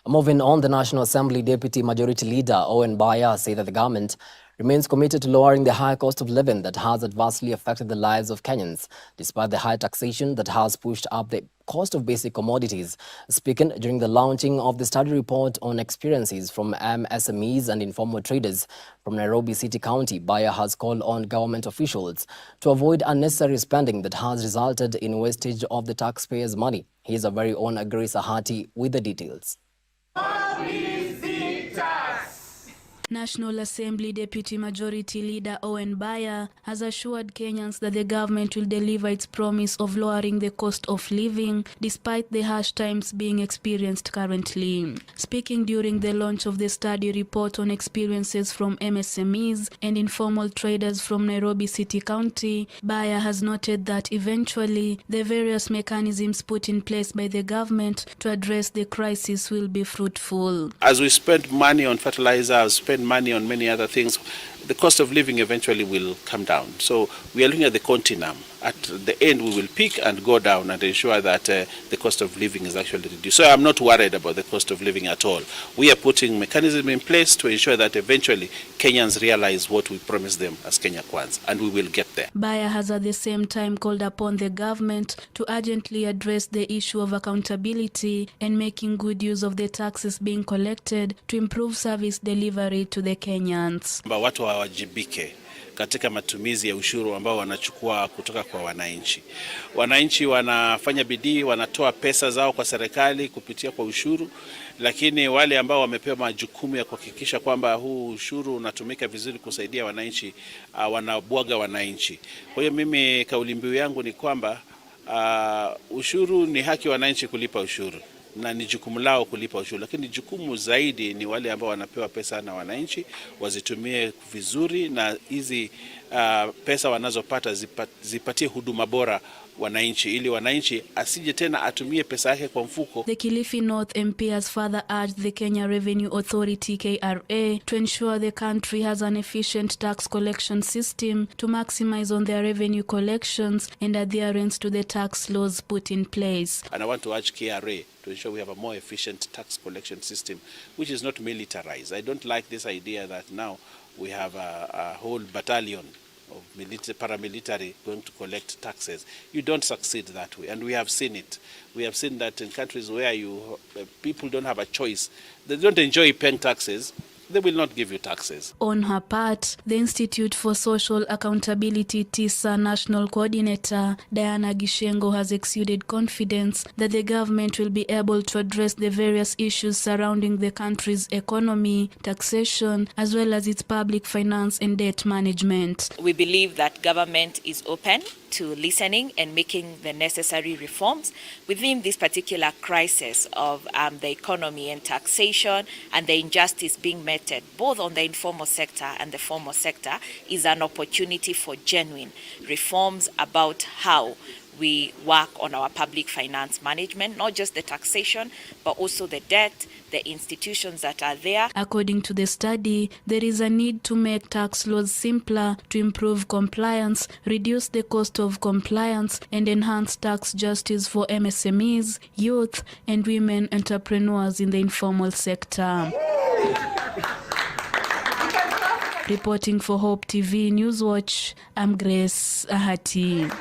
Moving on, the National Assembly Deputy Majority Leader Owen Baya said that the government remains committed to lowering the high cost of living that has adversely affected the lives of Kenyans, despite the high taxation that has pushed up the cost of basic commodities. Speaking during the launching of the study report on experiences from MSMEs and informal traders from Nairobi City County, Baya has called on government officials to avoid unnecessary spending that has resulted in wastage of the taxpayers' money. Here's our very own Grace Ahati with the details. National Assembly Deputy Majority Leader Owen Baya has assured Kenyans that the government will deliver its promise of lowering the cost of living despite the harsh times being experienced currently. Speaking during the launch of the study report on experiences from MSMEs and informal traders from Nairobi City County, Baya has noted that eventually the various mechanisms put in place by the government to address the crisis will be fruitful. As we spend money on fertilizers, spend money on many other things, the cost of living eventually will come down. So we are looking at the continuum. At the end, we will peak and go down and ensure that the cost of living is actually reduced. So I'm not worried about the cost of living at all. We are putting mechanisms in place to ensure that eventually Kenyans realize what we promised them as Kenya Kwanza, and we will get there. Baya has at the same time called upon the government to urgently address the issue of accountability and making good use of the taxes being collected to improve service delivery to the Kenyans. Watu hawajibike katika matumizi ya ushuru ambao wanachukua kutoka kwa wananchi. Wananchi wanafanya bidii, wanatoa pesa zao kwa serikali kupitia kwa ushuru, lakini wale ambao wamepewa majukumu ya kuhakikisha kwamba huu ushuru unatumika vizuri kusaidia wananchi, wanabwaga wananchi. Kwa hiyo mimi kauli mbiu yangu ni kwamba ushuru ni haki wananchi kulipa ushuru na ni jukumu lao kulipa ushuru, lakini jukumu zaidi ni wale ambao wanapewa pesa na wananchi wazitumie vizuri, na hizi pesa wanazopata zipatie huduma bora wananchi, ili wananchi asije tena atumie pesa yake kwa mfuko. The Kilifi North MP has further urged the Kenya Revenue Authority KRA to ensure the country has an efficient tax collection system to maximize on their revenue collections and adherence to the tax laws put in place. And I want to urge KRA to ensure we have a more efficient tax collection system which is not militarized. I don't like this idea that now we have a whole battalion of paramilitary going to collect taxes. You don't succeed that way, and we have seen it. We have seen that in countries where people don't have a choice, they don't enjoy paying taxes, they will not give you taxes. On her part, the Institute for Social Accountability TISA National Coordinator Diana Gishengo has exuded confidence that the government will be able to address the various issues surrounding the country's economy, taxation, as well as its public finance and debt management. We believe that government is open to listening and making the necessary reforms within this particular crisis of the economy and taxation, and the injustice being meted both on the informal sector and the formal sector is an opportunity for genuine reforms about how we work on our public finance management, not just the taxation, but also the debt, the institutions that are there. According to the study, there is a need to make tax laws simpler to improve compliance, reduce the cost of compliance, and enhance tax justice for MSMEs, youth, and women entrepreneurs in the informal sector. Reporting for Hope TV Newswatch, I'm Grace Ahati.